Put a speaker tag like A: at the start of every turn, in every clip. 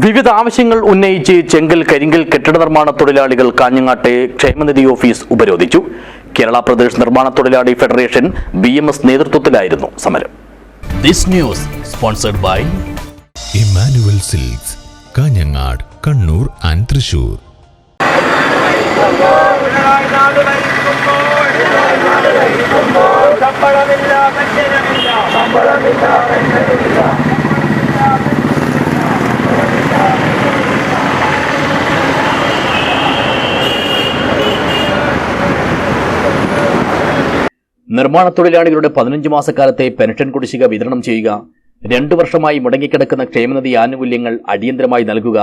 A: വിവിധ ആവശ്യങ്ങൾ ഉന്നയിച്ച് ചെങ്കൽ കരിങ്കൽ കെട്ടിട നിർമ്മാണ തൊഴിലാളികൾ കാഞ്ഞങ്ങാട്ടെ ക്ഷേമനിധി ഓഫീസ് ഉപരോധിച്ചു. കേരള പ്രദേശ് നിർമ്മാണ തൊഴിലാളി ഫെഡറേഷൻ BMS നേതൃത്വത്തിലായിരുന്നു സമരം.
B: This news sponsored by
C: Emmanuel Silks, Kanhangad, Kannur and Thrissur.
A: നിർമ്മാണ തൊഴിലാളികളുടെ 15 മാസക്കാലത്തെ പെൻഷൻ കുടിശ്ശിക വിതരണം ചെയ്യുക, 2 വർഷമായി മുടങ്ങിക്കിടക്കുന്ന ക്ഷേമനിധി ആനുകൂല്യങ്ങൾ അടിയന്തരമായി നൽകുക,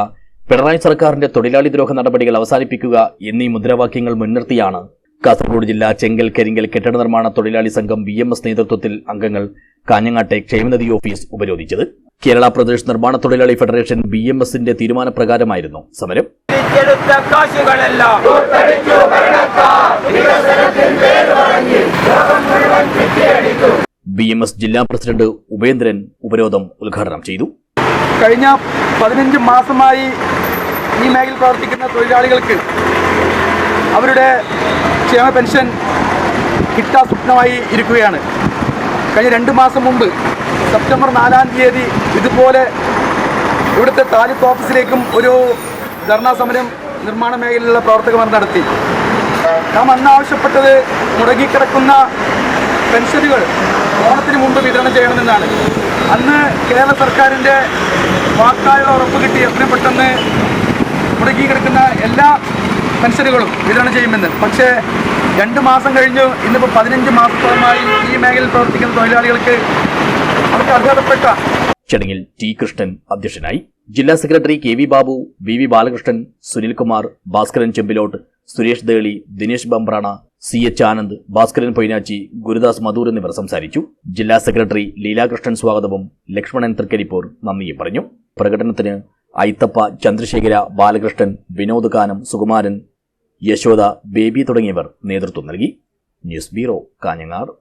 A: പിണറായി സർക്കാരിന്റെ തൊഴിലാളി ദ്രോഹ നടപടികൾ അവസാനിപ്പിക്കുക എന്നീ മുദ്രാവാക്യങ്ങൾ മുൻനിർത്തിയാണ് കാസർഗോഡ് ജില്ലാ ചെങ്കൽ കരിങ്കൽ കെട്ടിട നിർമ്മാണ തൊഴിലാളി സംഘം BMS നേതൃത്വത്തിൽ അംഗങ്ങൾ കാഞ്ഞങ്ങാട്ടെ ക്ഷേമനിധി ഓഫീസ് ഉപരോധിച്ചത്. കേരള പ്രദേശ് നിർമ്മാണ തൊഴിലാളി ഫെഡറേഷൻ BMSന്റെ തീരുമാനപ്രകാരമായിരുന്നു സമരം. BMS ജില്ലാ പ്രസിഡന്റ് ഉപേന്ദ്രൻ ഉപരോധം ഉദ്ഘാടനം ചെയ്തു.
D: കഴിഞ്ഞ 15 മാസമായി ഈ മേഖലയിൽ പ്രവർത്തിക്കുന്ന തൊഴിലാളികൾക്ക് അവരുടെ ക്ഷേമ പെൻഷൻ കിട്ടാ സ്വപ്നമായി ഇരിക്കുകയാണ്. കഴിഞ്ഞ 2 മാസം മുമ്പ് സെപ്റ്റംബർ 4-ാം തീയതി ഇതുപോലെ ഇവിടുത്തെ താലൂക്ക് ഓഫീസിലേക്കും ഒരു ധർണാ സമരം നിർമ്മാണ മേഖലയിലുള്ള പ്രവർത്തകർ നടത്തി. നാം അന്ന് ആവശ്യപ്പെട്ടത് മുടങ്ങിക്കിടക്കുന്ന പെൻഷനുകൾ ഓണത്തിന് മുമ്പ് വിതരണം ചെയ്യണമെന്നാണ്. അന്ന് കേരള സർക്കാരിൻ്റെ വാക്കാലുള്ള ഉറപ്പ് കിട്ടി എത്രയും പെട്ടെന്ന് മുടങ്ങിക്കിടക്കുന്ന എല്ലാ പെൻഷനുകളും വിതരണം ചെയ്യുമെന്ന്. പക്ഷേ 2 മാസം കഴിഞ്ഞു. ഇന്നിപ്പോൾ 15 മാസത്തോളമായി ഈ മേഖലയിൽ പ്രവർത്തിക്കുന്ന തൊഴിലാളികൾക്ക് അവർക്ക് അർഹതപ്പെട്ട.
A: ചടങ്ങിൽ T. കൃഷ്ണൻ അധ്യക്ഷനായി. ജില്ലാ secretary KV Babu, VV Balakrishnan, Sunilkumar, Bhaskaran Chembilode, Suresh Deli, Dinesh Bambrana, CH Anand, Bhaskaran Poinachi, Gurudas Madhur എന്നിവർ സംസാരിച്ചു. ജില്ലാ സെക്രട്ടറി ലീലാകൃഷ്ണൻ സ്വാഗതവും ലക്ഷ്മണൻ തൃക്കരിപ്പൂർ നന്ദിയും പറഞ്ഞു. പ്രകടനത്തിന് ഐത്തപ്പ, ചന്ദ്രശേഖര, ബാലകൃഷ്ണൻ, വിനോദ് കാനം, സുകുമാരൻ, യശോദ, ബേബി തുടങ്ങിയവർ നേതൃത്വം നൽകി. News bureau, Kanhangad.